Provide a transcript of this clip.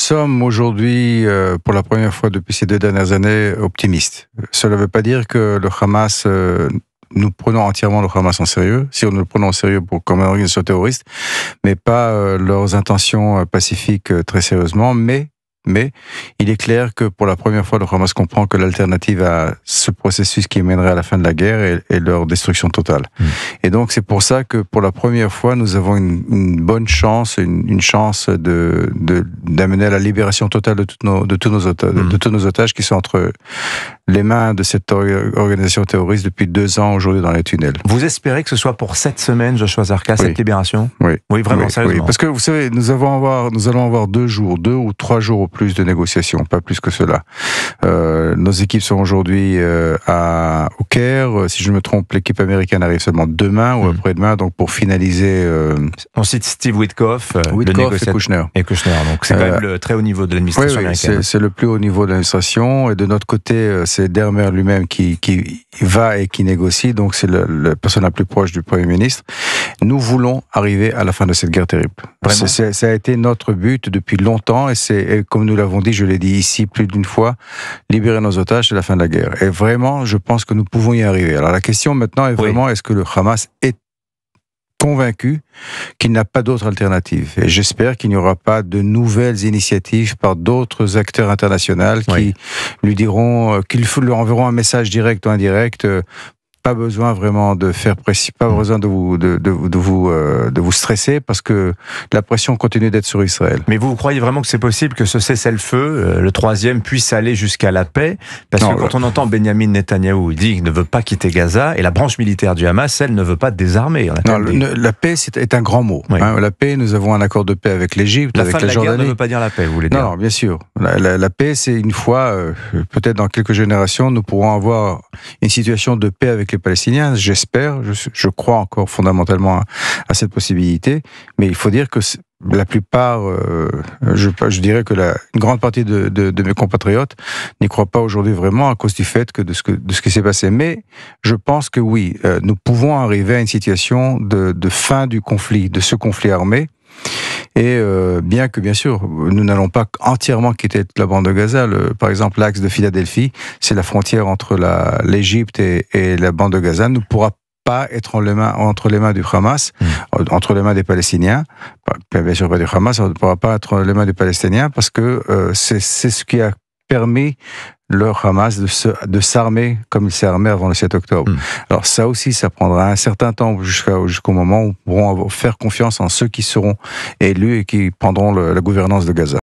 sommes aujourd'hui, pour la première fois depuis ces 2 dernières années, optimistes. Cela ne veut pas dire que le Hamas, nous prenons entièrement le Hamas en sérieux, si on nous le prenons en sérieux comme une organisation terroriste, mais pas leurs intentions pacifiques très sérieusement, mais il est clair que pour la première fois, le Hamas comprend que l'alternative à ce processus qui mènerait à la fin de la guerre est leur destruction totale. Et donc, c'est pour ça que pour la première fois, nous avons une bonne chance, une chance d'amener à la libération totale de tous nos otages qui sont entre les mains de cette organisation terroriste depuis 2 ans aujourd'hui dans les tunnels. Vous espérez que ce soit pour cette semaine, Joshua Zarka, cette libération ? Oui, vraiment, sérieusement. Oui, parce que vous savez, nous allons avoir 2 ou 3 jours au plus de négociations, pas plus que cela. Nos équipes sont aujourd'hui au Caire. Si je me trompe, l'équipe américaine arrive seulement demain ou après-demain, donc pour finaliser. On cite Steve Witkoff et Kushner. Donc c'est quand même le très haut niveau de l'administration américaine. C'est le plus haut niveau de l'administration. Et de notre côté, c'est Dermer lui-même qui va et qui négocie. Donc c'est la personne la plus proche du Premier ministre. Nous voulons arriver à la fin de cette guerre terrible. Ça a été notre but depuis longtemps et comme nous l'avons dit, je l'ai dit ici plus d'une fois, libérer nos otages, c'est la fin de la guerre. Et vraiment, je pense que nous pouvons y arriver. Alors la question maintenant est vraiment, est-ce que le Hamas est convaincu qu'il n'a pas d'autre alternative. Et j'espère qu'il n'y aura pas de nouvelles initiatives par d'autres acteurs internationaux qui lui diront, qu'ils lui enverront un message direct ou indirect. Pas besoin vraiment de faire pression, pas besoin de vous stresser parce que la pression continue d'être sur Israël. Mais vous croyez vraiment que c'est possible que ce cessez-le-feu, le 3e, puisse aller jusqu'à la paix ? Parce que quand on entend Benjamin Netanyahou, il dit qu'il ne veut pas quitter Gaza et la branche militaire du Hamas, elle ne veut pas désarmer. La paix est un grand mot. La paix, nous avons un accord de paix avec l'Égypte, avec la Jordanie. La fin de la guerre ne veut pas dire la paix, vous voulez dire ? Non, bien sûr. La paix, c'est une fois, peut-être dans quelques générations, nous pourrons avoir une situation de paix avec les Palestiniens, j'espère, je crois encore fondamentalement à cette possibilité, mais il faut dire que la plupart, je dirais que une grande partie de mes compatriotes n'y croient pas aujourd'hui vraiment à cause du fait de ce qui s'est passé. Mais je pense que oui, nous pouvons arriver à une situation de fin du conflit, de ce conflit armé. Et bien que, bien sûr, nous n'allons pas entièrement quitter la bande de Gaza. Par exemple, l'axe de Philadelphie, c'est la frontière entre l'Égypte et la bande de Gaza, ne pourra pas être entre les mains du Hamas, entre les mains des Palestiniens. Bien sûr, pas du Hamas, ça ne pourra pas être entre les mains des Palestiniens parce que c'est ce qui a permis le Hamas de s'armer comme il s'est armé avant le 7 octobre. Alors ça aussi, ça prendra un certain temps jusqu'au moment où nous pourrons faire confiance en ceux qui seront élus et qui prendront la gouvernance de Gaza.